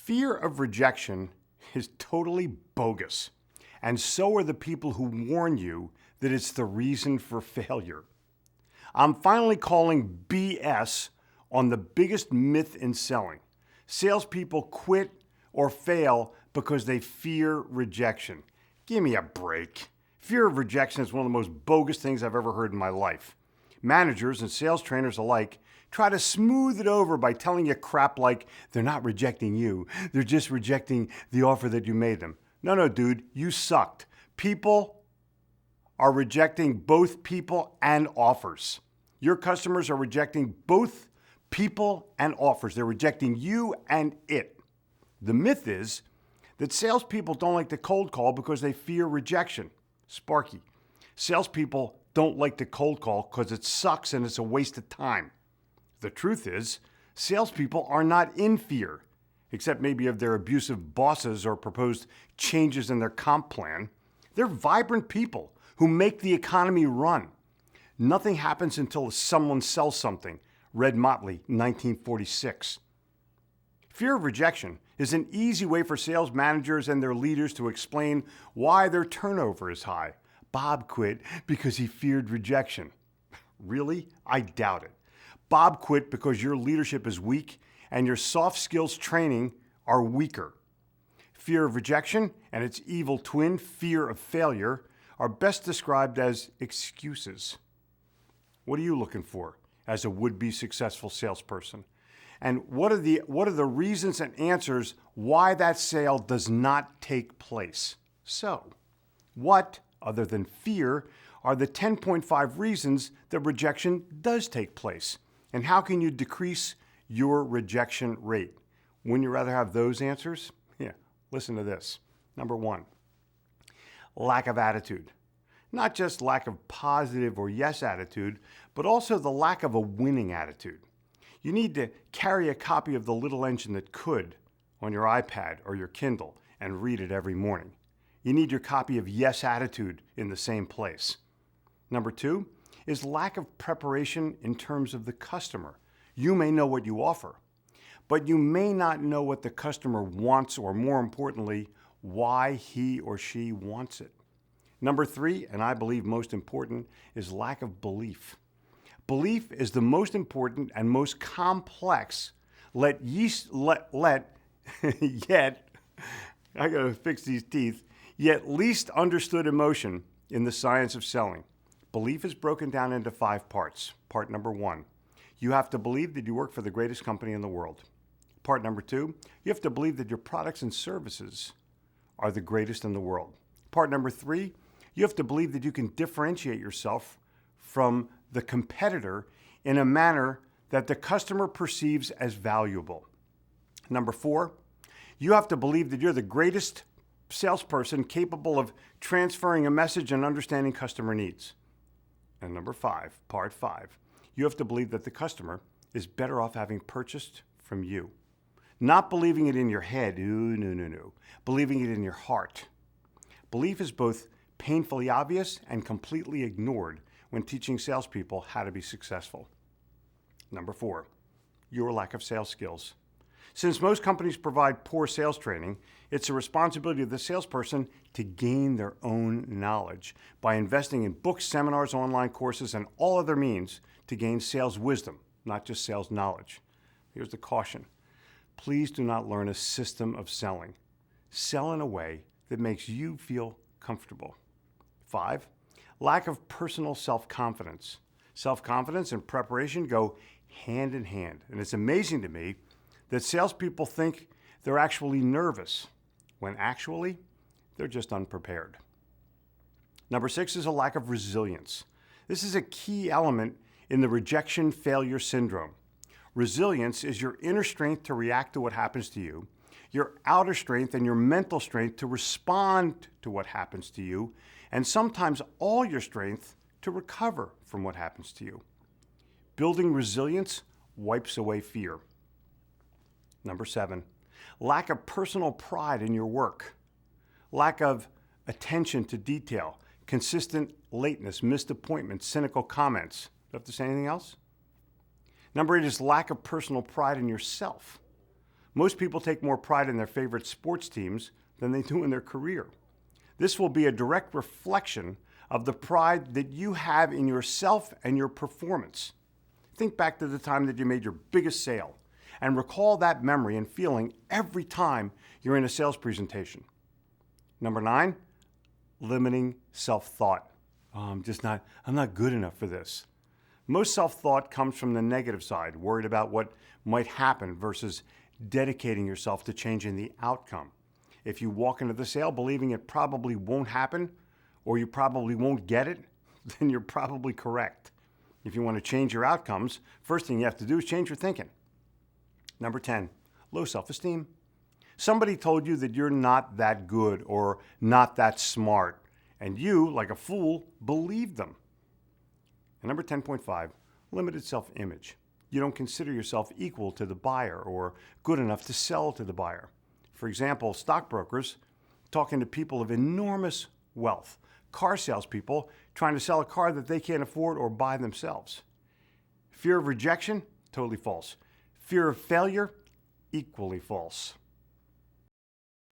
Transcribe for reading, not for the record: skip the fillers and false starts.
Fear of rejection is totally bogus, and so are the people who warn you that it's the reason for failure. I'm finally calling BS on the biggest myth in selling. Salespeople quit or fail because they fear rejection. Give me a break. Fear of rejection is one of the most bogus things I've ever heard in my life. Managers and sales trainers alike try to smooth it over by telling you crap like they're not rejecting you, they're just rejecting the offer that you made them. No, dude, you sucked. People are rejecting both people and offers. Your customers are rejecting both people and offers. They're rejecting you and it. The myth is that salespeople don't like to cold call because they fear rejection. Sparky. Salespeople don't like to cold call because it sucks and it's a waste of time. The truth is, salespeople are not in fear, except maybe of their abusive bosses or proposed changes in their comp plan. They're vibrant people who make the economy run. Nothing happens until someone sells something. Red Motley, 1946. Fear of rejection is an easy way for sales managers and their leaders to explain why their turnover is high. Bob quit because he feared rejection. Really? I doubt it. Bob quit because your leadership is weak and your soft skills training are weaker. Fear of rejection and its evil twin, fear of failure, are best described as excuses. What are you looking for as a would-be successful salesperson? And what are the reasons and answers why that sale does not take place? So, what, other than fear, are the 10.5 reasons that rejection does take place? And how can you decrease your rejection rate? Wouldn't you rather have those answers? Yeah, listen to this. Number 1, lack of attitude. Not just lack of positive or yes attitude, but also the lack of a winning attitude. You need to carry a copy of The Little Engine That Could on your iPad or your Kindle and read it every morning. You need your copy of Yes Attitude in the same place. Number 2 is lack of preparation in terms of the customer. You may know what you offer, but you may not know what the customer wants, or more importantly, why he or she wants it. Number 3, and I believe most important, is lack of belief. Belief is the most important and most complex, yet, I gotta fix these teeth, yet least understood emotion in the science of selling. Belief is broken down into 5 parts. Part number 1, you have to believe that you work for the greatest company in the world. Part number 2, you have to believe that your products and services are the greatest in the world. Part number 3, you have to believe that you can differentiate yourself from the competitor in a manner that the customer perceives as valuable. Number 4, you have to believe that you're the greatest salesperson capable of transferring a message and understanding customer needs. And number 5, part 5, you have to believe that the customer is better off having purchased from you. Not believing it in your head, no. Believing it in your heart. Belief is both painfully obvious and completely ignored when teaching salespeople how to be successful. Number 4, your lack of sales skills. Since most companies provide poor sales training, it's the responsibility of the salesperson to gain their own knowledge by investing in books, seminars, online courses, and all other means to gain sales wisdom, not just sales knowledge. Here's the caution. Please do not learn a system of selling. Sell in a way that makes you feel comfortable. 5, lack of personal self-confidence. Self-confidence and preparation go hand in hand. And it's amazing to me that salespeople think they're actually nervous, when actually they're just unprepared. Number 6 is a lack of resilience. This is a key element in the rejection failure syndrome. Resilience is your inner strength to react to what happens to you, your outer strength and your mental strength to respond to what happens to you, and sometimes all your strength to recover from what happens to you. Building resilience wipes away fear. Number 7, lack of personal pride in your work. Lack of attention to detail, consistent lateness, missed appointments, cynical comments. Do I have to say anything else? Number 8 is lack of personal pride in yourself. Most people take more pride in their favorite sports teams than they do in their career. This will be a direct reflection of the pride that you have in yourself and your performance. Think back to the time that you made your biggest sale and recall that memory and feeling every time you're in a sales presentation. Number 9, limiting self-thought. I'm not good enough for this. Most self-thought comes from the negative side, worried about what might happen versus dedicating yourself to changing the outcome. If you walk into the sale believing it probably won't happen or you probably won't get it, then you're probably correct. If you want to change your outcomes, first thing you have to do is change your thinking. Number 10, low self-esteem. Somebody told you that you're not that good or not that smart, and you, like a fool, believed them. And number 10.5, limited self-image. You don't consider yourself equal to the buyer or good enough to sell to the buyer. For example, stockbrokers talking to people of enormous wealth, car salespeople trying to sell a car that they can't afford or buy themselves. Fear of rejection? Totally false. Fear of failure? Equally false.